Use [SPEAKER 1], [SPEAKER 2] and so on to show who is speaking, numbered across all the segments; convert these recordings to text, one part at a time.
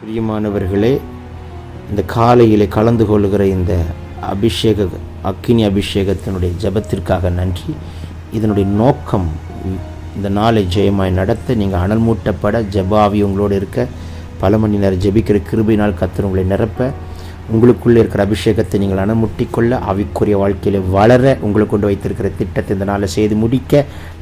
[SPEAKER 1] பிரியமானவர்களே, இந்த காலையில் கலந்து கொள்கிற இந்த அக்கினி அபிஷேகத்தினுடைய ஜெபத்திற்காக நன்றி. இதனுடைய நோக்கம் இந்த நாளை ஜெயமாய் நடத்த, நீங்கள் அனல் மூட்டப்பட, ஜெபாவி உங்களோடு இருக்க, பல மணி நேரம் ஜெபிக்கிற கிருபையினால் கர்த்தர் உங்களை நிரப்ப, உங்களுக்குள்ளே இருக்கிற அபிஷேகத்தை நீங்கள் அனமுட்டிக்கொள்ள, ஆவிக்குரிய வாழ்க்கையில் வளர, உங்களுக்கு கொண்டு வைத்திருக்கிற திட்டத்தை இந்த நாளை செய்து முடிக்க,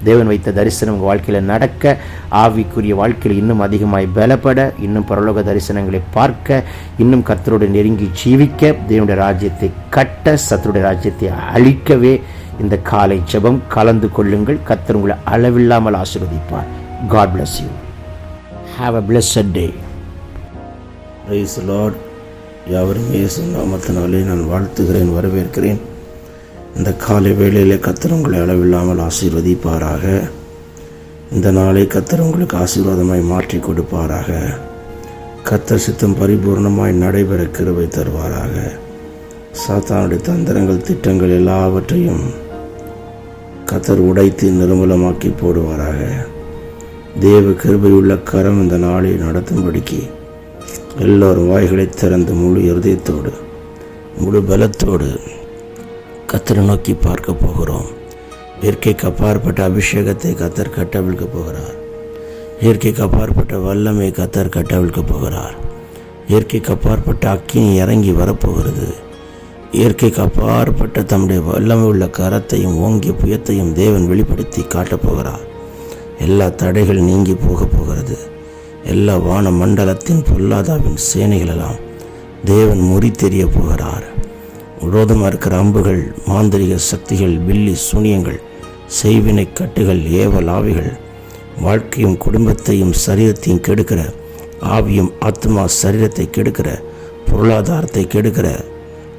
[SPEAKER 1] தேவன் வைத்த தரிசனம் உங்கள் வாழ்க்கையில் நடக்க, ஆவிக்குரிய வாழ்க்கையில் இன்னும் அதிகமாய் பலப்பட, இன்னும் பரலோக தரிசனங்களை பார்க்க, இன்னும் கர்த்தரோடு நெருங்கி ஜீவிக்க, தேவனுடைய ராஜ்யத்தை கட்ட, சத்துருடைய ராஜ்யத்தை அழிக்கவே இந்த காலை ஜெபம் கலந்து கொள்ளுங்கள். கர்த்தர் உங்களை அளவில்லாமல் ஆசீர்வதிப்பார். God bless you. Have a blessed day.
[SPEAKER 2] Praise the Lord. யாவரும் இயேசு நாமத்தினாலே நான் வாழ்த்துகிறேன், வரவேற்கிறேன். இந்த காலை வேளையிலே கர்த்தர் உங்களை அளவில்லாமல் ஆசீர்வதிப்பாராக. இந்த நாளை கர்த்தர் உங்களுக்கு ஆசீர்வாதமாய் மாற்றி கொடுப்பாராக. கர்த்தர் சித்தம் பரிபூர்ணமாய் நடைபெற கிருபை தருவாராக. சாத்தானுடைய தந்திரங்கள், திட்டங்கள் எல்லாவற்றையும் கர்த்தர் உடைத்து நிர்மூலமாக்கி போடுவாராக. தேவ கிருபையுள்ள கரம் இந்த நாளை நடத்தும்படிக்கு எல்லோரும் வாய்களை திறந்து முழு இருதயத்தோடு, முழு பலத்தோடு கர்த்தரை நோக்கி பார்க்க போகிறோம். இயற்கைக்கு அப்பாற்பட்ட அபிஷேகத்தை கர்த்தர் கட்டவிழ்க்க போகிறார். இயற்கைக்கு அப்பாற்பட்ட வல்லமை கர்த்தர் கட்டவிழ்க்க போகிறார். இயற்கைக்கு அப்பாற்பட்ட அக்கினி இறங்கி வரப்போகிறது. இயற்கைக்கு அப்பாற்பட்ட தம்முடைய வல்லமை உள்ள கரத்தையும் ஓங்கிய புயத்தையும் தேவன் வெளிப்படுத்தி காட்டப்போகிறார். எல்லா தடைகள் நீங்கி போக போகிறது. எல்லா வான மண்டலத்தின் பொல்லாதாவின் சேனைகளெல்லாம் தேவன் முறித்தெறிய போகிறார். விரோதமாக இருக்கிற அம்புகள், மாந்திரிக சக்திகள், பில்லி சூனியங்கள், செய்வினை கட்டுகள், ஏவல் ஆவிகள், வாழ்க்கையும் குடும்பத்தையும் சரீரத்தையும் கெடுக்கிற, ஆவியும் ஆத்மா சரீரத்தை கெடுக்கிற, பொருளாதாரத்தை கெடுக்கிற,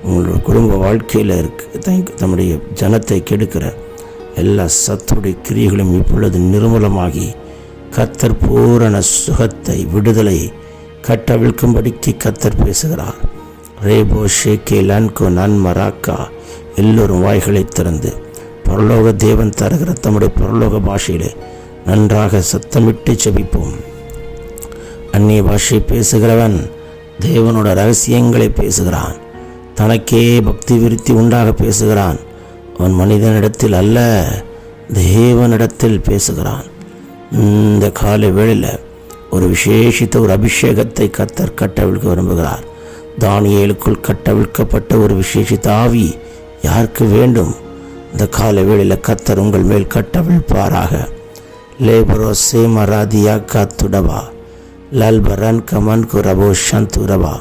[SPEAKER 2] உங்களுடைய குடும்ப வாழ்க்கையில் தம்முடைய ஜனத்தை கெடுக்கிற எல்லா சத்துடைய கிரியைகளும் இப்பொழுது நிர்மூலமாகி கர்த்தர் பூரண சுகத்தை, விடுதலை கட்டவிழ்க்கும்படிக்கு கர்த்தர் பேசுகிறார். ரேபோ ஷேகே லன்கோ நன் மராக்கா. எல்லோரும் வாய்களை திறந்து பரலோக தேவன் தருகிற தம்முடைய பரலோக பாஷையிலே நன்றாக சத்தமிட்டு செபிப்போம். அந்நிய பாஷை பேசுகிறவன் தேவனோட ரகசியங்களை பேசுகிறான். தனக்கே பக்தி விருத்தி உண்டாக பேசுகிறான். அவன் மனிதனிடத்தில் அல்ல, தேவனிடத்தில் பேசுகிறான். இந்த காலை வேளையில் ஒரு விசேஷித்த ஒரு அபிஷேகத்தை கர்த்தர் கட்டவிழ்க்க விரும்புகிறார். தானியேலுக்குள் கட்டவிழ்க்கப்பட்ட ஒரு விசேஷித்த ஆவி யாருக்கு வேண்டும்? இந்த காலை வேளையில் கர்த்தர் உங்கள் மேல் கட்டவிழ்ப்பாராக. லேபரோ சேமராதியா காத்துடவா லல்பரன் கமன் குரபோ சந்துரவா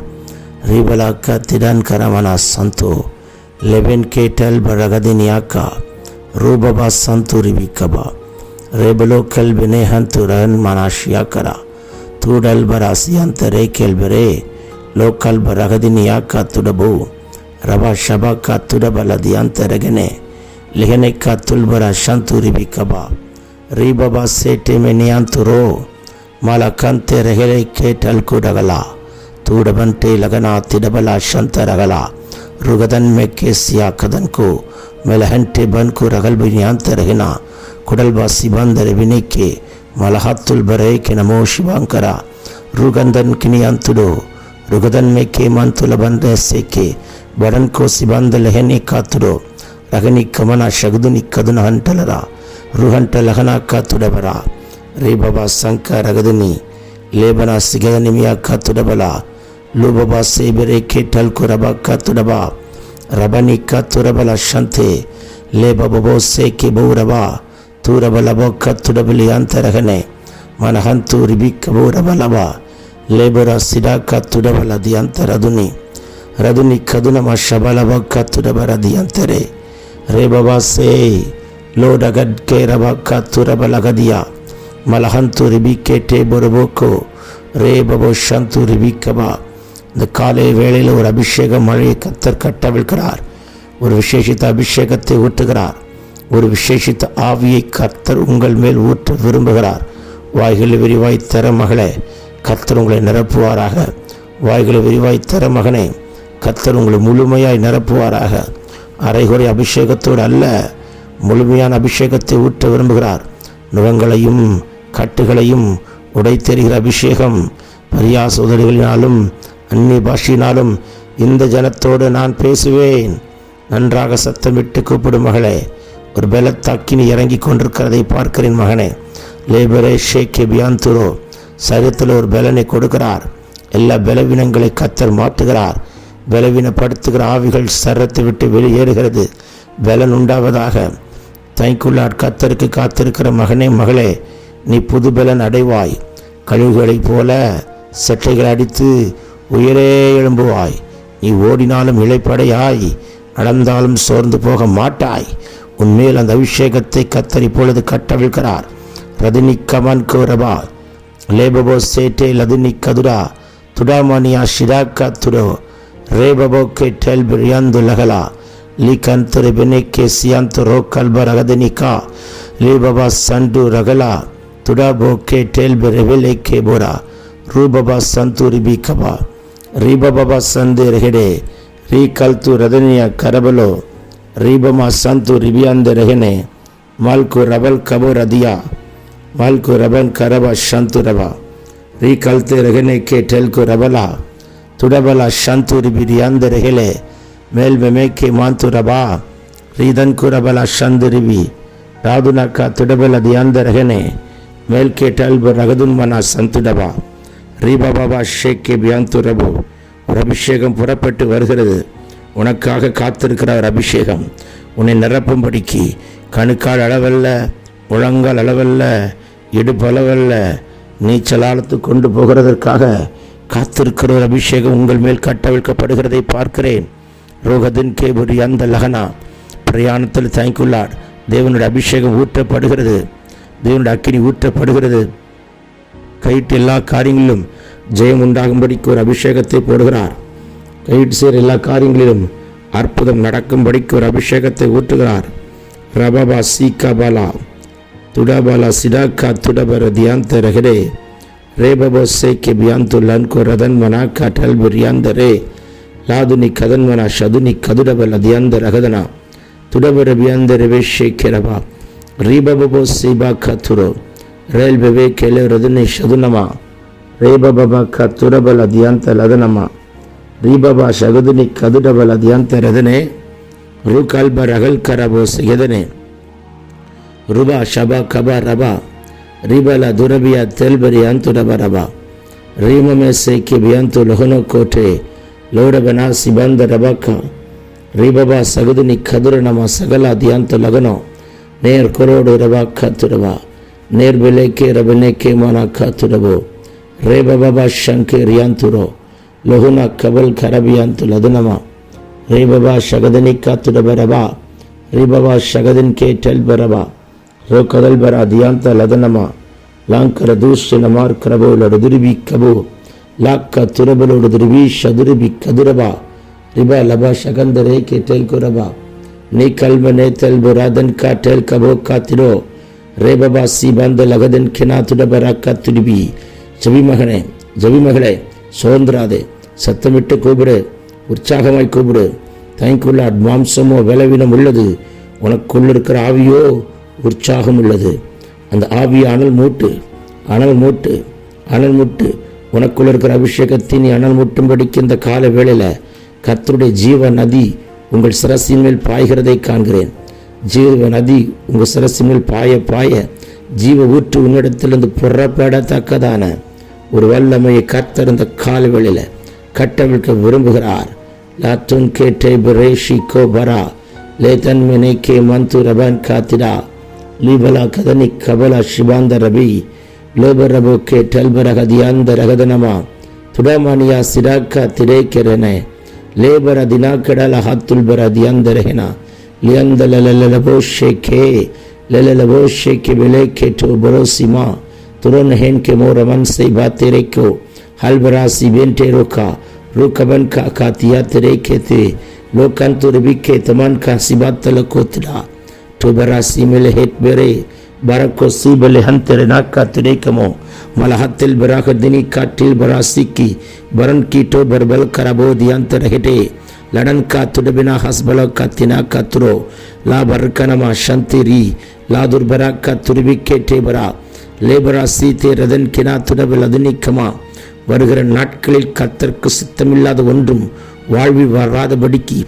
[SPEAKER 2] ரிபலாக்கா திடன் கரமனா சந்தோ லெவன் கேட்டல் பரகதினியாக்கா ரூபபா சந்துரிவிக்கபா रेबलो कल बिने हंतुरन मनाशिया करा तूडल बरासियंतरे केलबरे लोकल बरगदिनिया का तुडबो रबा शबा का तुडबलदियंतरगने लिहने का तुलबरा शंतुरी बिकबा रीबबा सेटे में नियंतुरो मालकंते रहले केटल कुडगला तूडबंटे लगना तिडबला शंतरगला रुगदन में केसिया कदन को मेलहंटे बन को रगल बिनियंतरगना कुडलबासी बंदर विनिके मलहत्तुल बरे के नमो शिवांकरा रुगंदन किनियंतुडो रुगदन में के मंतुल बंदे से के बड़न को सिबंद लहने कातुडो रगनी कमना शगदुनि कदुन हंटलरा रुहंट लहना कातुडबरा रे बाबा संका रगदुनि लेबना सिगदनिमिया कातुडबला लो बाबा से बरे के टल को रबा कातुडबा रबनी कातुरबला शंते ले बाबो से के बौरबा तूरबलबो कत्तुडबली अंतरगने मनहंतु रिबिकबोरबलबा लेबरा सिडा कत्तुडबलदि अंतरदुनि रदुनि कदुनम शबलबो कत्तुडबरदि अंतरे रे बाबा से लोडगड के रबा कत्तुरबलगदिया मलहंतु रिबिकेटे बोरबोको रे बाबो शंतु रिबिकबा. இந்த காலை வேளையில் ஒரு அபிஷேக மழையை கர்த்தர் கட்டவிழ்க்கிறார். ஒரு விசேஷித்த அபிஷேகத்தை ஊற்றுகிறார். ஒரு விசேஷித்த ஆவியை கர்த்தர் உங்கள் மேல் ஊற்ற விரும்புகிறார். வாய்களை விரிவாய் தர மகளே, கர்த்தர் உங்களை நிரப்புவாராக. வாய்களை விரிவாய் தர மகனே, கர்த்தர் உங்களை முழுமையாய் நிரப்புவாராக. அரைகுறை அபிஷேகத்தோடு அல்ல, முழுமையான அபிஷேகத்தை ஊற்ற விரும்புகிறார். நுகங்களையும் கட்டுகளையும் உடைத்தெறிகிற அபிஷேகம். பரியாச உதடுகளினாலும் அந்நிய பாஷையினாலும் இந்த ஜனத்தோடு நான் பேசுவேன். நன்றாக சத்தமிட்டு கூப்பிடும் மகளே, ஒரு பலத்தாக்கினி இறங்கி கொண்டிருக்கிறதை பார்க்கிறேன் மகனே. லேபரே ஷேக்கே பியாந்துரோ, சரீரத்தில் ஒரு பலனை கொடுக்கிறார். எல்லா பலவீனங்களை கத்தர் மாற்றுகிறார். பலவீனப்படுத்துகிற ஆவிகள் சரத்தை விட்டு வெளியேறுகிறது. பலன் உண்டாவதாக. தைக்குள்ளார் கத்தருக்கு காத்திருக்கிற மகனே மகளே, நீ புது பலன் அடைவாய். கழுகுகளைப் போல செட்டைகள் அடித்து உயரே எழும்புவாய். நீ ஓடினாலும் இளைப்படையாய், நடந்தாலும் சோர்ந்து போக மாட்டாய். உன்மேல் அந்த அபிஷேகத்தை கத்தர் இப்பொழுது கட்டவிழ்கிறார். Ratini come on கோரபா லேபபோ சேட்டே லதினி கதுரா துடாமணியா ஷிராக்கா துடோ ரேபபோக்கே del பிரியாந்து லகலா லீகந்தரு பெனேக்கே சியாந்து ரோக்கல்ப ரகதனிகா லேபபா சண்டு ரகலா துடாபோக்கே del பெரெவெலேக்கே Bora ரூபபா சந்து ரிபிகபா ரீபபா சந்து ரெஹெடே ரீ கல்து ரதனியா கரபலோ ரீபமா சந்து ரிபியாந்த ரெஹனே மால்கு ரபல் கபோ ரதியா மால்கு ரபன் கரபா சந்து ரபா ரீ கல்த்து ரெஹனே கே டெல்கு ரபலா துடபலா சந்து ரிபிரியாந்த ரெஹலே மேல் மெமேக்கே மாந்து ரபா ரீதன் குரபலா சந்து ரிபி ராதுனாக்கா துடபல தியாந்த ரெஹனே மேல் கே டெல்பு ரகதுன் மனா சந்துடபா ரீபாபா ஷேக்கே பியாந்து ரபு. ஒரு அபிஷேகம் புறப்பட்டு வருகிறது. உனக்காக காத்திருக்கிற ஒரு அபிஷேகம் உன்னை நிரப்பும்படிக்கு. கணுக்கால் அளவல்ல, முழங்கால் அளவல்ல, இடுப்பு அளவல்ல, நீச்சலாலத்து கொண்டு போகிறதற்காக காத்திருக்கிற ஒரு அபிஷேகம் உங்கள் மேல் கட்டவிழ்க்கப்படுகிறதை பார்க்கிறேன். ரோகதின் கேபுரி அந்த லகனா பிரயாணத்தில் தயங்குள்ளார். தேவனுடைய அபிஷேகம் ஊற்றப்படுகிறது. தேவனுடைய அக்கினி ஊற்றப்படுகிறது. கைட்டு எல்லா காரியங்களிலும் ஜெயம் உண்டாகும்படிக்கு ஒரு அபிஷேகத்தை போடுகிறார். கைட்டு சேர் எல்லா காரியங்களிலும் அற்புதம் நடக்கும்படிக்கு ஒரு அபிஷேகத்தை ஊற்றுகிறார். ரபபா சீகாபாலா துடாபாலா சிடாக்கா துடபர தியாந்த ரகரே ரேபபோ சேக்கே பியாந்து லன்கோ ரதன் மனாக்கா டல்பு ரியாந்த ரே லாதுனி கதன்மனா ஷதுனி கதுடபல தியாந்த ரகதனா துடபர பியாந்த ரவே ஷேக்கே ரபா ரீபபோ சீபா கத்துரோ ரேல் பெவே கேலே ரதுனி ஷதுனமா ரேபபா கத்துரபல தியாந்த லதனமா ரீபபா ஷகுதுனி கதுடபல தியாந்த ரதனே ரு கல்ப ரகல் கரபோ சிகதனே ருபா ஷபா கபா ரபா ரிபல துரபியா தெல்பரி அந்துடப ரபா ரீமமே சேக்கி பியந்து லொஹனோ கோட்டே லோடபனா சிபந்த ரபாக்கா ரீபபா சகுதுனி கதுரனமா சகலா தியாந்த லகனோ நேர் கொரோடு ரபா கத்துரபா நேர் பிலேக்கே ரபனேக்கே மானா கத்துரபோ ரேபபா ஷங்கே ரியாந்துரோ லொஹுனா கபல் கரபியாந்து லதுனமா ரேபபா ஷகதனி காத்துடப ரபா ரீபபா ஷகதின் கே டெல் பரபா ரோ கதல் பரா தியாந்த லதனமா லாங்கர தூஷன மார்க்கரபோலோடு துருபி கபோ லாக்க துரபலோடு துருபி ஷதுருபி கதுரபா ரிபா லபா ஷகந்தரே கே டெல் குரபா நீ கல்மனே தெல் புராதன் கா டெல் கபோ காத்திரோ ரேபபா சீபாந்த லகதன் கெனா துடபரா காத்துடுபி. ஜபிமகனே ஜபிமகளே, சோர்ந்திராதே, சத்தமிட்டு கூப்பிடு, உற்சாகமாய் கூப்பிடு. தயங்குள்ள மாம்சமோ பலவீனம் உள்ளது, உனக்குள்ள இருக்கிற ஆவியோ உற்சாகம் உள்ளது. அந்த ஆவியை அனல் மூட்டு, அனல் மூட்டு, அனல் மூட்டு. உனக்குள்ள இருக்கிற அபிஷேகத்தை நீ அனல் மூட்டும்படிக்கு இந்த கால வேளையில் கர்த்தருடைய ஜீவ நதி உங்கள் சிரசின் மேல் பாய்கிறதை காண்கிறேன். ஜீவ நதி உங்கள் சிரசின் மேல் பாய பாய ஜீவ ஊற்று உன்னிடத்திலிருந்து புறப்படத்தக்கதான ஒரு வல்லமையை கர்த்தர் இந்த கால வேளையில் கட்டவிழ்க்க விரும்புகிறார். லாத்துன் கேட்டே பிரேஷி கோபரா லேதன் மெனே கே மந்து ரபன் காத்திடா லீபலா கதனி கபலா ஷிபாந்த ரபி லோப ரபோ கே டல்பரக தியாந்த ரகதனமா துடமானியா சிராக்கா திரேக்கெரனே லேபர தினாக்கடல ஹாத்துல்பர தியாந்த ரஹனா லியந்த லலலபோ ஷேக்கே லலலபோ ஷேக்கே விலேக்கே டோ பரோசிமா तुरन हेन के मोर मन से बात तेरे को हलबरासी बेंटे रोका रुकबन का कातिया तेरे के थे लोकन तुर बिके तमन का सिबात तलको तड़ा तो बरासी मिले हेट बेरे बरको सी बले हन तेरे नाक का तेरे कमो मलहतिल बराक दिनी का टिल बरासी की बरन की तो बरबल करबो दियांतर हेटे லடன்கா துடபினா ஹஸ்பலோக்கா தினாக்கா துரோ லா பர்கனமா சந்திரி லா துர்பராக்கா துருபிக்கே டேபரா லேபரா சீதே ரதன் கினா துடபல் அதுனிக்கமா. வருகிற நாட்களில் கர்த்தருக்கு சித்தமில்லாத ஒன்றும் வாழ்வில் வராதபடிக்கு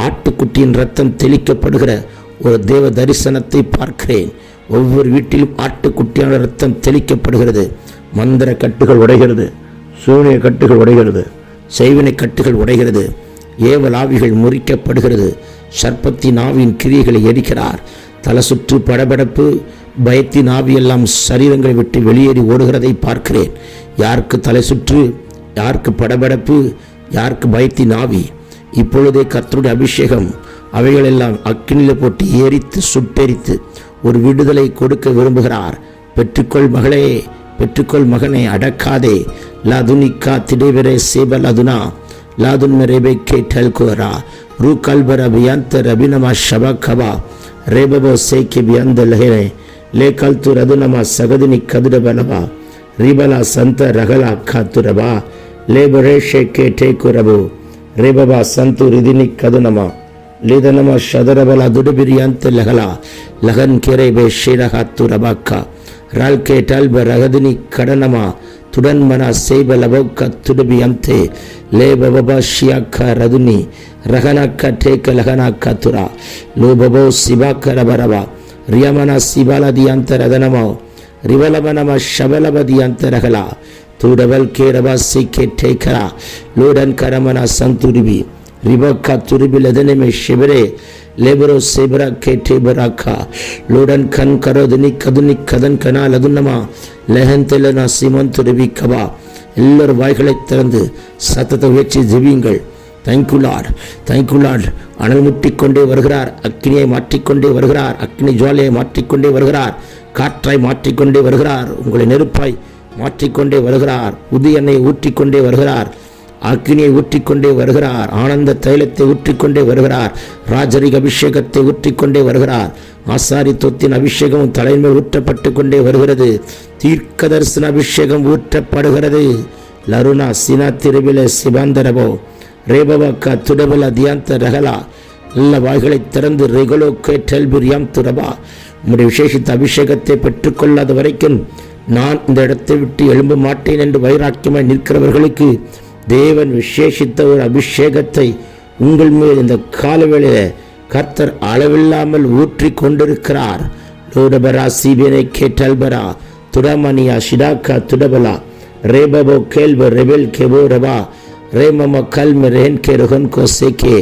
[SPEAKER 2] ஆட்டுக்குட்டியின் ரத்தம் தெளிக்கப்படுகிற ஒரு தேவ தரிசனத்தை பார்க்கிறேன். ஒவ்வொரு வீட்டிலும் ஆட்டுக்குட்டியான ரத்தம் தெளிக்கப்படுகிறது. மந்திர கட்டுகள் உடைகிறது, சூனிய கட்டுகள் உடைகிறது, செய்வினை கட்டுகள் உடைகிறது, ஏவல் ஆவிகள் முறிக்கப்படுகிறது. சர்ப்பத்தின் ஆவியின் கிரியைகளை எரிக்கிறார். தலை சுற்று படபடப்பு பயத்தின் ஆவியெல்லாம் சரீரங்களை விட்டு வெளியேறி ஓடுகிறதை பார்க்கிறேன். யாருக்கு தலை சுற்று, யாருக்கு படபடப்பு, யாருக்கு பயத்தின் ஆவி, இப்பொழுதே கர்த்தருடைய அபிஷேகம் அவைகளெல்லாம் அக்கினியில் போட்டு எரித்து சுட்டெரித்து ஒரு விடுதலை கொடுக்க விரும்புகிறார். பெற்றுக்கொள் மகளே, பெற்றுக்கொள் மகனே, அடக்காதே. லாதுனிக்கா திடேவரே சேபல் அதுனா லாதுன் மெரேபே கேட்டல் கோரா ரூ கல்பர பியாந்த ரபினமா ஷபகபா ரேபபோ சேக்கி பியாந்த லஹேனே லே கல்து ரதுனமா சகதினி கதுடபலவா ரிபலா சந்த ரகலா காத்துரபா லேபரேஷே கேட்டே குரபு ரேபபா சந்து ரிதினி கதுனமா லிதனமா ஷதரபலா துடுபிரியாந்த லகலா லகன் கிரேபே ஷிரஹாத்துரபாக்கா ரால்கே டல்ப ரகதினி கடனமா துடன்மனா சேபலபோக்க துடுபி அந்தே லேபபா ஷியாக்கா ரதுனி ரகனாக்கா டேக்க லகனாக்கா துரா லோபபோ சிபாக்க ரபரபா ரியமனா சிபாலதியாந்த ரதனமோ ரிவலமனமா ஷபலபதியாந்த ரகலா துடபல் கேரபா சிக்கே டேக்கரா லோடன் கரமனா சந்துரிபி ரிபக்கா துரிபி லதனமே ஷிபரே லேபரோ சேபரா கேட்டே பராக்கா லோடன் கண் கரோதுனி கதுனி கதன் கனா லதுன்னமா லெஹந்தெலனா சிமன் துருவி கபா. எல்லோரும் வாய்களை திறந்து சத்தத்தை வச்சு ஜெபியுங்கள். Thank you Lord, thank you Lord. அனல் முட்டிக்கொண்டே வருகிறார், அக்கினியை மாற்றிக்கொண்டே வருகிறார், அக்கினி ஜுவாலையை மாற்றிக்கொண்டே வருகிறார், காற்றாய் மாற்றிக்கொண்டே வருகிறார், உங்களை நெருப்பாய் மாற்றிக்கொண்டே வருகிறார், உதி எண்ணெயை ஊற்றிக்கொண்டே வருகிறார், அக்கினியை ஊற்றிக்கொண்டே வருகிறார், ஆனந்த தைலத்தை ஊற்றிக்கொண்டே வருகிறார், ராஜரிக அபிஷேகத்தை ஊற்றிக்கொண்டே வருகிறார், ஆசாரித்துவத்தின் அபிஷேகம் தலைமையில் ஊற்றப்பட்டு கொண்டே வருகிறது, தீர்க்க தரிசன அபிஷேகம் ஊற்றப்படுகிறது. லருணா சினா திருவில சிபாந்தரபோ ரேபவாக்கா துடபல தியாந்த ரகலா. நல்ல வாய்களை திறந்து ரெகுலோ கேட்டல் பிரியாம் துரபா. உம்முடைய விசேஷித்த அபிஷேகத்தை பெற்றுக்கொள்ளாத வரைக்கும் நான் இந்த இடத்தை விட்டு எழும்ப மாட்டேன் என்று வைராக்கியமாய் நிற்கிறவர்களுக்கு தேவன் விசேஷித்த ஒரு அபிஷேகத்தை உங்கள் மேல் இந்த காலவேளையில் கர்த்தர் அளவில்லாமல் ஊற்றி கொண்டிருக்கிறார். லோடபரா சீபேனை கேட்டல்பரா துடமணியா ஷிடாக்கா துடபலா ரேபபோ கேல்ப ரெபெல் கெபோ ரபா ரேமம கல்ம ரேன் கே ருகன் கோ சேகே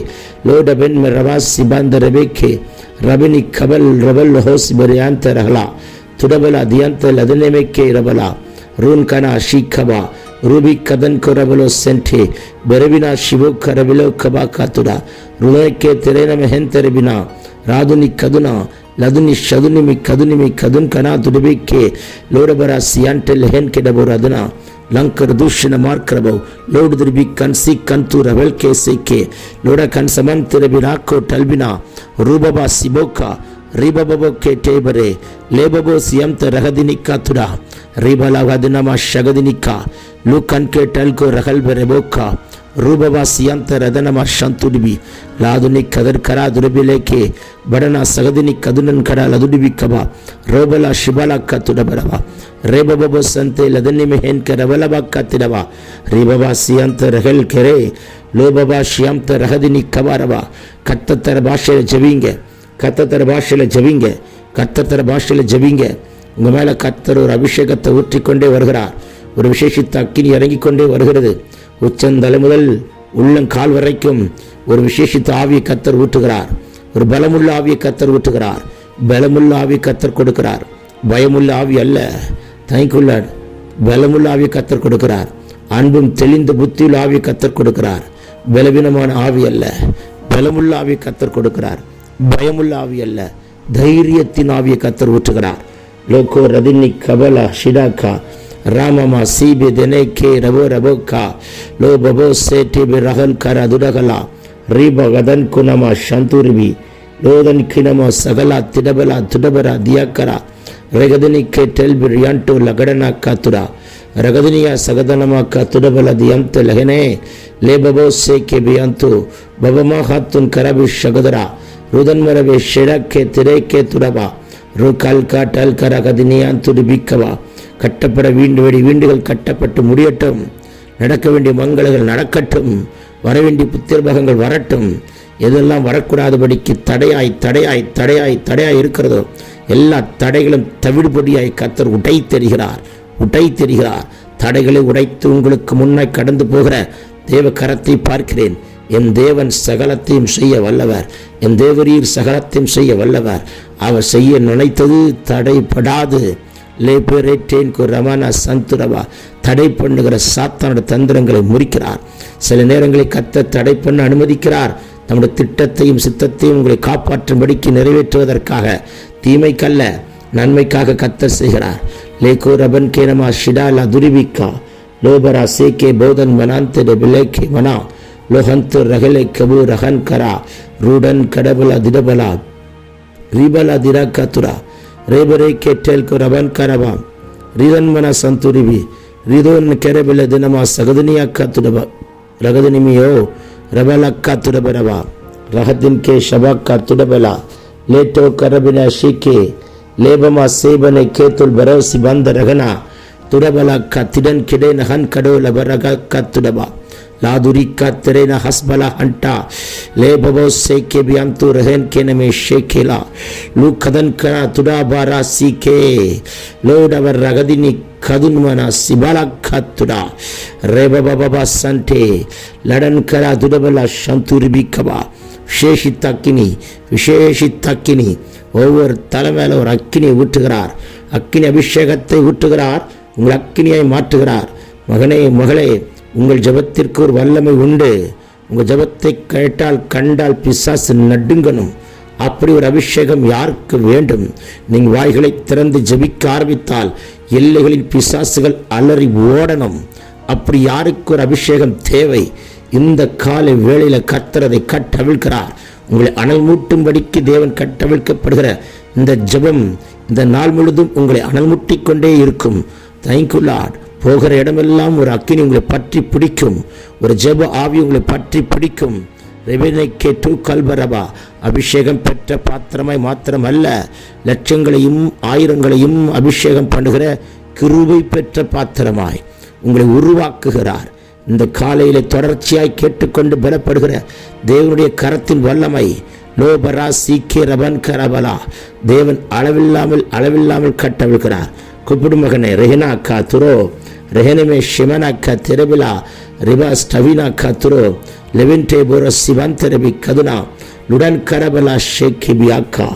[SPEAKER 2] லோடபென் மெ ரபா சிபாந்த ரெபேக்கே ரபினி கபல் ரபல் ஹோஸ் பரியாந்த ரஹலா துடபலா தியாந்த லதனேமெக்கே ரபலா ரூன் கனா ஷீகபா ரூபி கதன் கொரபலோ சென்டே பெரபினா சிவோ கரபிலோ கபா காத்துடா ருணக்கே திரேன மெஹன் தெரபினா ராதுனி கதுனா லதுனி ஷதுனிமி கதுனிமி கதுன் கனா துடபிக்கே லோடபரா சியான்டெல் ஹென் கெடபோரதுனா லங்கர் தூஷண மார்க்கரபோ லோடு திருபி கன்சி கந்து ரவல் கே சேக்கே லோட கன் சமன் திரபி ராக்கோ டல்பினா ரூபபா சிபோக்கா ரிபபபோ கே டேபரே லேபபோ சியம்த ரகதினிக்கா துடா ரிபலவதினமா ஷகதினிக்கா லூக்கன் கே டல்கோ ரகல்ப ரெபோக்கா ரூபபா சியம்த ரதனமா ஷந்துடிபி லாதுனி கதர் கரா துரபிலேக்கே படனா சகதினி கதுனன் கடா லதுடிபி கபா ரோபலா ஷிபாலாக்கா துடபரவா ரேபபபோ சந்தே லதனி மெஹன் க ரவலபாக்கா திடவா ரிபபா சியம்த ரகல் கெரே லோபபா ஷியம்த ரகதினி கபாரவா. கத்தத்தர பாஷையில் ஜெபிங்க, கத்தத்தர பாஷையில் ஜெபிங்க, கத்தத்தர பாஷையில் ஜெபிங்க. உங்கள் மேலே கத்தர் ஒரு அபிஷேகத்தை ஊற்றிக்கொண்டே வருகிறார். ஒரு விசேஷித்த அக்கினி இறங்கி கொண்டே வருகிறது. உச்சந்தலை முதல் உள்ளங்கால் வரைக்கும் ஒரு விசேஷித்த ஆவியை கத்தர் ஊற்றுகிறார். ஒரு பலமுள்ள ஆவியை கத்தர் ஊற்றுகிறார். பலமுள்ள ஆவியை கத்தர் கொடுக்கிறார். பயமுள்ள ஆவி அல்ல, தயங்குள்ள பலமுள்ள ஆவியை கத்தர் கொடுக்கிறார். அன்பும் தெளிந்த புத்தியுள்ள ஆவியை கத்தர் கொடுக்கிறார். பலவீனமான ஆவி அல்ல, பலமுள்ள ஆவியை கத்தர் கொடுக்கிறார். பயமுள்ள ஆவி அல்ல, தைரியத்தின் ஆவியை கத்தர் ஊற்றுகிறார். லோகோ ரதினி கபலா ஷிடாக்கா ராமமா சீபி தெனேக்கே ரபோ ரபோக்கா லோ பபோ சேட்டிபி ரகல் கர துடகலா ரீப கதன் குனமா சந்துரிபி லோதன் கினமோ சகலா திடபலா துடபரா தியாக்கரா ரெகதனி கே டெல்பி ரியாண்டோ லகடனா காத்துரா ರಗದನಿಯ ಸಗದನಮಕ ತುಡಬಲದಿ ಅಂತ ಲಹನೆ ಲೇಬಬೋ ಸೇಕೆ ಬಿಯಂತು ಬಬಮ ಹತ್ತುನ್ ಕರಬಿ ಶಗದರ ருதன்மரவே ஷெடக்கே திரைக்கே துடபா ருகல்கா டல்கர கதினியான் துடிபிக்கவா. கட்டப்பட வீண்டுகள் கட்டப்பட்டு முடியட்டும். நடக்க வேண்டிய மங்களங்கள் நடக்கட்டும். வரவேண்டிய புத்திரபகங்கள் வரட்டும். எதெல்லாம் வரக்கூடாதபடிக்கு தடையாய் இருக்கிறதோ எல்லா தடைகளும் தவிடுபடியாய் கர்த்தர் உடை தெரிகிறார். தடைகளை உடைத்து உங்களுக்கு முன்னாய் கடந்து போகிற தேவ கரத்தை பார்க்கிறேன். என் தேவன் சகலத்தையும் செய்ய வல்லவர். என் தேவரீர் சகலத்தையும் செய்ய வல்லவர். அவர் செய்ய நினைத்தது தடைப்படாது. ரமணா சந்துரவா. தடை பண்ணுகிற சாத்தானோட தந்திரங்களை முறிக்கிறார். சில நேரங்களில் கர்த்தர் தடை பண்ண அனுமதிக்கிறார். தம்முடைய திட்டத்தையும் சித்தத்தையும் உங்களை காப்பாற்றும்படிக்கு நிறைவேற்றுவதற்காக, தீமைக்கல்ல நன்மைக்காக கர்த்தர் செய்கிறார். லேகோ ரபன் கேனமா ஷிடாலா துரிபிகா லோபரா சேகே போதன் மனாந்தே பிலேகே மனா லோஹந்து ரகலே கபு ரஹன் கரா ரூடன் கடபலா திடபலா ரிபலா திராக்கத்துரா ரேபரே கேட்டேல் கு ரபன் கரபா ரிதன்மன சந்துரிபி ரிதோன் கெரபில தினமா சகதனியாக்கா துடபா ரகதனிமியோ ரபலக்கா துடபரவா ரஹதின் கே ஷபாக்கா துடபலா லேட்டோ கரபினா ஷீகே லேபமா சேபனை கேத்துல் பரோசி பந்த ரகனா துடபலக்கா திடன் கிடை நகன் கடோ லபரகக்கா துடபா लादुरिका तेरेना हसबला हंटा ले बबो से के बियांतु रहन के नमे शेकेला लू खदन करा तुडा बारा सीके लोडवर रगदिनी खदुन मना सिबाला खतुडा रे बाबा संटे लड़न करा दुडबला शंतुरिबी कबा விசேஷித்தாக்கினி ஒவ்வொரு தலைமையில ஒரு அக்கினியை ஊற்றுகிறார். அக்கினி அபிஷேகத்தை ஊற்றுகிறார். உங்கள் அக்கினியாய் மாற்றுகிறார். மகனே மகளே, உங்கள் ஜெபத்திற்கு ஒரு வல்லமை உண்டு. உங்கள் ஜெபத்தை கண்டால் பிசாசு நடுங்கணும். அப்படி ஒரு அபிஷேகம் யாருக்கு வேண்டும்? நீங்கள் வாய்களை திறந்து ஜெபிக்க ஆரம்பித்தால் எல்லைகளில் பிசாசுகள் அலறி ஓடணும். அப்படி யாருக்கு ஒரு அபிஷேகம் தேவை? இந்த காலை வேளையில் கர்த்தர் அதை கட்டவிழ்கிறார். உங்களை அனல் மூட்டும்படிக்கு தேவன் கட்டவிழ்க்கப்படுகிற இந்த ஜெபம் இந்த நாள் முழுதும் உங்களை அனல் மூட்டிக் கொண்டே இருக்கும். Thank you Lord. போகிற இடமெல்லாம் ஒரு அக்கினி உங்களை பற்றி பிடிக்கும். ஒரு ஜெப ஆவி உங்களை பற்றி பிடிக்கும். ரெபெனேக்கே டூ கல்பரபா. அபிஷேகம் பெற்ற பாத்திரமாய் மாத்திரமல்ல, லட்சங்களையும் ஆயிரங்களையும் அபிஷேகம் பண்ணுகிற கிருபை பெற்ற பாத்திரமாய் உங்களை உருவாக்குகிறார். இந்த காலையில தொடர்ச்சியாய் கேட்டுக்கொண்டு பலப்படுகிற தேவனுடைய கரத்தின் வல்லமை லோபரா சீக்கே ரபன் கரபலா. தேவன் அளவில்லாமல் கட்டவிழ்கிறார். கூப்பிடும் மகனே, ரெஹனா கா துரோ ரெஹனமே ஷிமனா கா திரபிலா ரிபா ஸ்டவினா கா துரோ லெவென்டே போர சிவந்தரபி கதுனா லுடன் கரபலா ஷேக்கிபியாக்கா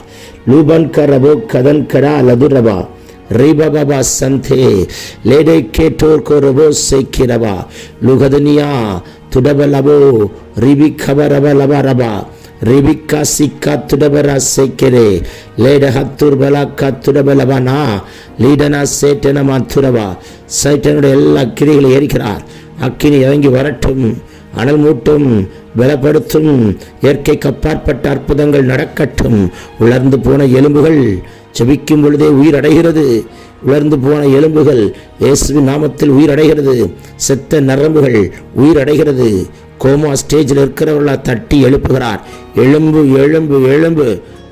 [SPEAKER 2] லூபன் கரபோ கதன் கரா லதுரபா ரிபபா சந்தே லேடே கேட்டோர் கோரபோ சேக்கிரபா லுகதனியா துடபலபோ ரிபி கபரபலபரபா ரிபிகா சிக்கா துடபரா சேக்கரே லேட ஹத்தூர் பலாக்கா துடபலபனா லீடனா சேட்டனமா துரபா. சைட்டனுடைய எல்லா கிரிகளை எரிக்கிறார். அக்கினி இறங்கி வரட்டும், அனல் மூட்டும், பலப்படுத்தும். இயற்கைக்கு அப்பாற்பட்ட அற்புதங்கள் நடக்கட்டும். உலர்ந்து போன எலும்புகள் ஜெபிக்கும் பொழுதே உயிரடைகிறது. உலர்ந்து போன எலும்புகள் இயேசுவின் நாமத்தில் உயிரடைகிறது. செத்த நரம்புகள் உயிரடைகிறது. கோமா ஸ்டேஜில் இருக்கிறவர்களா தட்டி எழுப்புகிறார். எழும்பு எழும்பு எழும்பு,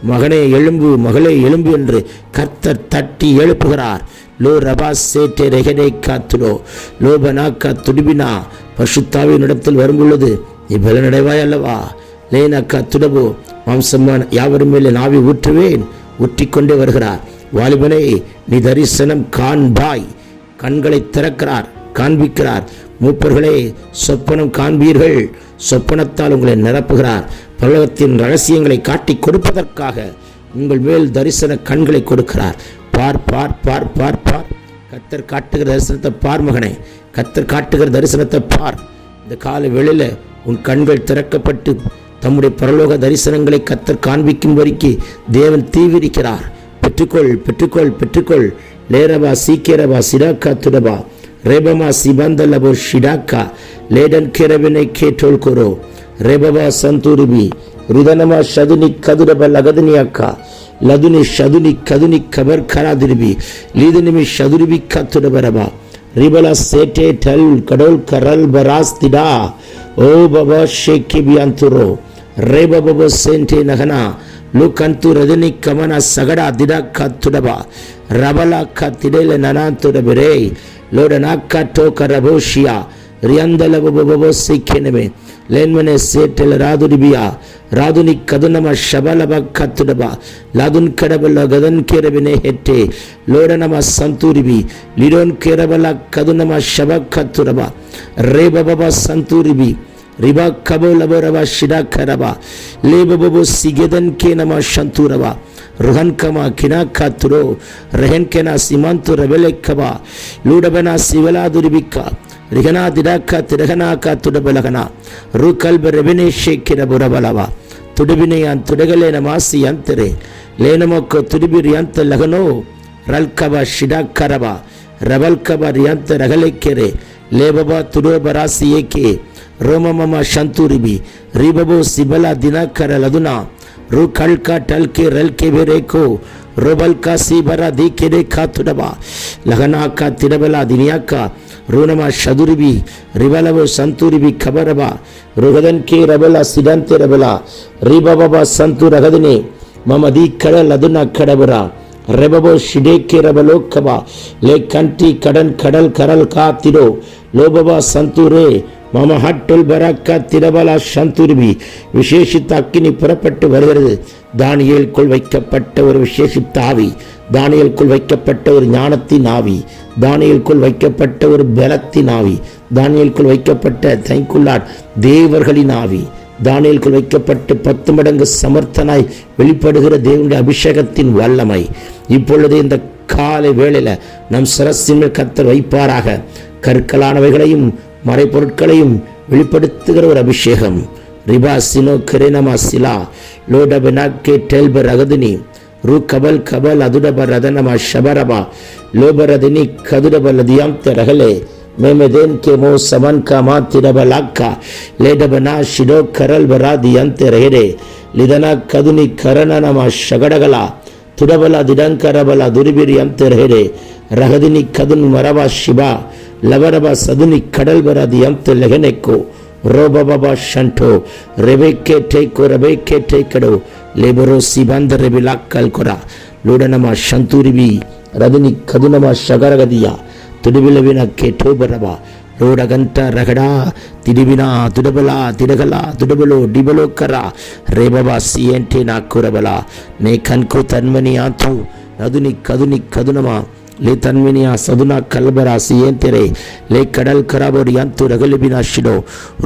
[SPEAKER 2] மகனே எழும்பு, மகளே எழும்பு என்று கர்த்தர் தட்டி எழுப்புகிறார். லோ ரபா சேட்டே ரெகனே காத்துலோ லோபனா கா துடிபினா. பரிசுத்தாவின் இடத்தில் வரும்பொழுது நீ பலனடைவாய் அல்லவா? லேனா கா துடபோ மாம்சமான யாவரும் மேலே நாவி ஊற்றுவேன். ஊற்றிக்கொண்டே வருகிறார். வாலிபனே, நீ தரிசனம் காண்பாய். கண்களை திறக்கிறார், காண்பிக்கிறார். மூப்பர்களே, சொப்பனம் காண்பீர்கள். சொப்பனத்தால் உங்களை நிரப்புகிறார். பரலோகத்தின் ரகசியங்களை காட்டி கொடுப்பதற்காக உங்கள் மேல் தரிசன கண்களை கொடுக்கிறார். பார் பார் பார் பார் பார். கர்த்தர் காட்டுகிற தரிசனத்தை பார் மகனே, கர்த்தர் காட்டுகிற தரிசனத்தை பார். இந்த கால வேளையில உன் கண்கள் திறக்கப்பட்டு தம்முடைய பரலோக தரிசனங்களை கர்த்தர் காண்பிக்கும் வரைக்கும் தேவன் தீவிரிக்கிறார். பெற்றுக்கொள் பெற்றுக்கொள் பெற்றுக்கொள். லேரபா சீக்கிரபா சிடாக்கா துடபா ரேபமா சிபந்தலபோ ஷிடாக்கா லேடன் கேரபினை கேட்டோல் கோரோ ரேபபா சந்தூரிபி ரிதனமா ஷதுனி கதுரப லகதனியாக்கா லதுனி ஷதுனி கதுனி கபர் கராதிரிபி லீதனிமி ஷதுரிபி கத்துடபரபா ரிபலா சேட்டே டல் கடோல் கரல் பராஸ்திடா ஓ பபா ஷேக்கி பியாந்துரோ ரேபபபோ சென்டே நகனா லூகந்து ரதினி கமனா சகடா திடா கத்துடபா ரபலா கத்திடேல நனாந்துடபிரே லோடனாக்கா டோக்க ரபோஷியா ரியாந்தலபபபோ சிக்கெனமே லேன்மனே சேட்டல ராதுரிபியா ராதுனி கதுனம ஷபலப கத்துடபா லாதுன் கடபல கதன் கேரபினே ஹெட்டே லோடனம சந்தூரிபி லிடோன் கேரபல கதுனம ஷப கத்துடபா ரேபபப சந்தூரிபி ரிபா கபோ லபரபா ஷிடா கரபா லேபபபோ சிகதன் கேனம சந்தூரபா ருஹன் கமா கினா காத்துரோ ரெஹன் கேனா சிமாந்து ரபெலே கபா லூடபனா சிவலா துரிபிக்கா ரிகனா திடாக்கா திரகனா கா துடபலகனா ரு கல்ப ரெபினே ஷேக்கிர புரபலவா துடுபினையான் துடகலேன மாசி அந்தரே லேனமொக்க துடுபிரி அந்த லகனோ ரல்கபா ஷிடா கரபா ரபல் கபா ரியாந்த ரகலைக்கெரே லேபபா துடோபராசி ஏகே ரோமமமா சந்தூரிபி ரிபபோ சிபலா தினாக்கர லதுனா ரு கல்கா டல்கே ரல்கே பெரேகோ ரோபல்கா சிபரா தீக்கெரே காத்துடபா லகனாக்கா திடபலா தினியாக்கா ருணமா ஷதுரிபி ரிவலவோ சந்தூரிபி கபரபா ருகதன் கே ரபலா சிடந்தே ரபலா ரிபபபா சந்து ரகதினே மம தி கடல் அதுனா கடபரா ரெபபோ ஷிடேக்கே ரபலோ கபா லே கண்டி கடன் கடல் கரல் காத்திடோ லோபபா சந்தூரே மம ஹட்டுல் பராக்கா திரபலா சந்தூரிபி விசேஷித்த அக்கினி புறப்பட்டு வருகிறது. தானியேலுக்குள் வைக்கப்பட்ட ஒரு விசேஷித்த ஆவி, தானியேலுக்குள் வைக்கப்பட்ட ஒரு ஞானத்தின் ஆவி, தானியேலுக்குள் வைக்கப்பட்ட ஒரு பலத்தின் ஆவி, தானியேலுக்குள் வைக்கப்பட்ட தைக்குள்ளாட் தேவர்களின் ஆவி, தானியேலுக்குள் வைக்கப்பட்டு 10 மடங்கு சமர்த்தனாய் வெளிப்படுகிற தேவனுடைய அபிஷேகத்தின் வல்லமை இப்பொழுது இந்த காலை வேளையில நம் சிரசின் மேல் கர்த்தர் வைப்பாராக. கற்களானவைகளையும் மறைப்பொருட்களையும் வெளிப்படுத்துகிற ஒரு அபிஷேகம். ரிபா சினோ கரேனமா சிலா லோடபனாக்கே டெல்பர் அகதினி ரு கபல் கபல் அதுடபர் ரதனமா ஷபரபா லோபரதினி கதுடபல் அதியாம் ரகலே மேமதேன் கே மோ சமன் கமா திரபலாக்கா லேடபனா ஷிடோ கரல் பராதி அந்த ரேரே லிதனா கதுனி கரணனமா ஷகடகலா துடபலா திடங்கரபலா துரிபிரி அந்த ரேரே ரகதினி கதுன் மரபா ஷிபா லவரபா சதுனி கடல் பராதி அந்த லெகனெக்கோ ரோபபா ஷண்டோ ரெபேக்கே டேக்கோ ரெபேக்கே டேக்கடோ லேபரோ சிபாந்த ரெபிலாக்கல் கொரா லூடனமா ஷந்தூரிபி ரதினி கதுனமா ஷகரகதியா துடுபிலவின கேட்டோபரபா ரோடகಂಟ ರಗಡಾ ತಿಡಿಬಿನಾ ತುಡಬಲಾ ತಿಡಗಲಾ ತುಡಬಲೋ ಡಿಬಲೋ ಕರಾ ರೇಬಬಾ ಸಿಯಂಟೆ ನಾಕುರಬಲಾ ನೇ ಕನ್ಕೋ ತನ್ಮನಿಯಾತು ನದುನಿ ಕದುನಿ ಕದುನಮಾ ಲೇ ತನ್ಮಿನಿಯಾ ಸದುನಾ ಕಲ್ಬರಾ ಸಿಯಂತೆರೆ ಲೇ ಕಡಲ್ ಕರಾಬೋಡಿ ಅಂತು ರಗಲಿಬಿನಾ ಶಿಡೋ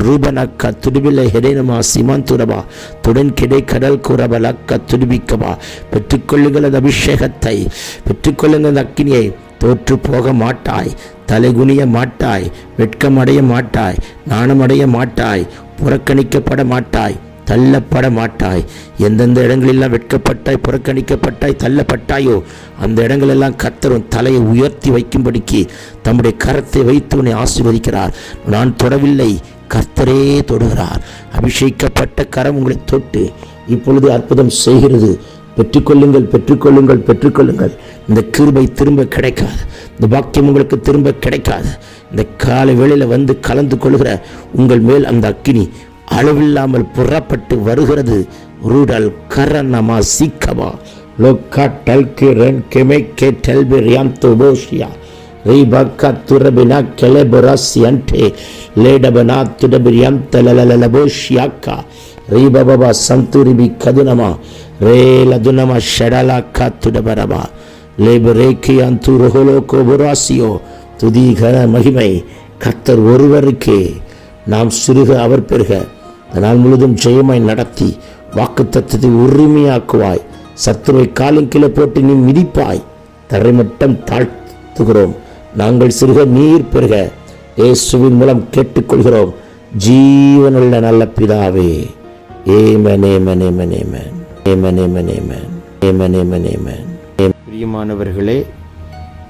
[SPEAKER 2] ರೂಬನಕ್ಕ ತುಡಿಬಿಲೆ ಹೆಡೆನಮಾ சிமாந்துரபா துடன் கிடை கடல் குரபலக்க துடிபிக்கபா பெற்றுக்கொள்ளுங்கள் அபிஷேகத்தை, பெற்றுக்கொள்ளுங்கள் அக்கினியை. தோற்று போக மாட்டாய், தலைகுனிய மாட்டாய், வெட்கமடைய மாட்டாய், நாணமடைய மாட்டாய், புறக்கணிக்கப்பட மாட்டாய், தள்ளப்பட மாட்டாய். எந்தெந்த இடங்களெல்லாம் வெட்கப்பட்டாய், புறக்கணிக்கப்பட்டாய், தள்ளப்பட்டாயோ அந்த இடங்களெல்லாம் கர்த்தரும் தலையை உயர்த்தி வைக்கும்படிக்கு தம்முடைய கரத்தை வைத்து உன்னை ஆசீர்வதிக்கிறார். நான் தொடவில்லை, கர்த்தரே தொடுகிறார். அபிஷேகிக்கப்பட்ட கரம் உங்களை தொட்டு இப்பொழுது அற்புதம் செய்கிறது. பெற்றுக்கொள்ளுங்கள், பெற்றுக்கொள்ளுங்கள், பெற்றுக்கொள்ளுங்கள். இந்த கிருபை திரும்ப கிடைக்காது, இந்த பாக்கியம் உங்களுக்கு திரும்ப கிடைக்காது. இந்த காலை வேளையில் வந்து கலந்து கொள்கிற உங்கள் மேல் அந்த அக்கினி அளவில்லாமல் புறப்பட்டு வருகிறது. ரூடல் கரனமா சீக்கமா லோக்கா டல்கே ரென் கெமெக்கே டெல்பெரியாந்தோ போஷியா ரீபக்கா துரபினா கெலெபராசி அன்டே லேடபனா துடபிரியாந்த லலலலபோஷியாக்கா ரீபபா சந்தூரிபி கதுனமா ரே லதுனமா ஷடலாக்கா துடபரபா லேபரேக்கி அந்து ரோஹோலோகோ புராசியோ துதி கன மகிமை கர்த்தர் ஒருவருக்கே. நாம் சிறுக அவர் பெருக நாள் முழுதும் ஜெயமாய் நடத்தி வாக்குத்தத்தத்தை உரிமையாக்குவாய். சத்துருவை காலின் கீழே போட்டு நீ மிதிப்பாய். தரைமட்டம் தாழ்த்துகிறோம். நாங்கள் சிறுக நீர் பெருக இயேசுவின் மூலம் கேட்டுக்கொள்கிறோம். ஜீவனுள்ள நல்ல பிதாவே. ஆமென், ஆமென், ஆமென், ஆமென், ஆமென், ஆமென், ஆமென், ஆமென், ஆமென், ஆமென்.
[SPEAKER 1] பிரியமானவர்களே,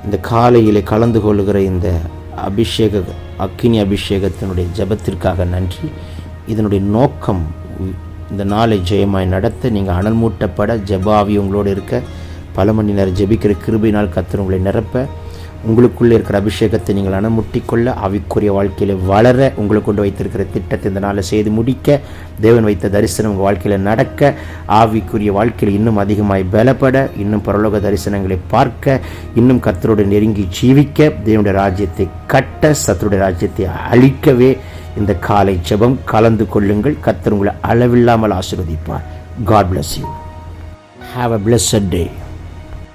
[SPEAKER 1] இந்த காலையிலே கலந்து கொள்கிற இந்த அக்கினி அபிஷேகத்தினுடைய ஜெபத்திற்காக நன்றி. இதனுடைய நோக்கம் இந்த நாளை ஜெயமாய் நடத்த, நீங்கள் அனல் மூட்டப்பட, ஜெபாவி உங்களோடு இருக்க, பல மணி நேரம் ஜெபிக்கிற கிருபையினால் கர்த்தர் உங்களை நிரப்ப, உங்களுக்குள்ளே இருக்கிற அபிஷேகத்தை நீங்கள் அனுமுட்டிக்கொள்ள, ஆவிக்குரிய வாழ்க்கையில் வளர, உங்களை கொண்டு வைத்திருக்கிற திட்டத்தை இந்த நாளில் செய்து முடிக்க, தேவன் வைத்த தரிசனம் உங்கள் வாழ்க்கையில் நடக்க, ஆவிக்குரிய வாழ்க்கையில் இன்னும் அதிகமாய் பலப்பட, இன்னும் பரலோக தரிசனங்களை பார்க்க, இன்னும் கர்த்தரோடு நெருங்கி ஜீவிக்க, தேவனுடைய ராஜ்யத்தை கட்ட, சத்துருடைய ராஜ்யத்தை அழிக்கவே இந்த காலை ஜெபம் கலந்து கொள்ளுங்கள். கர்த்தர் உங்களை அளவில்லாமல் ஆசீர்வதிப்பார். God bless you. Have a blessed day.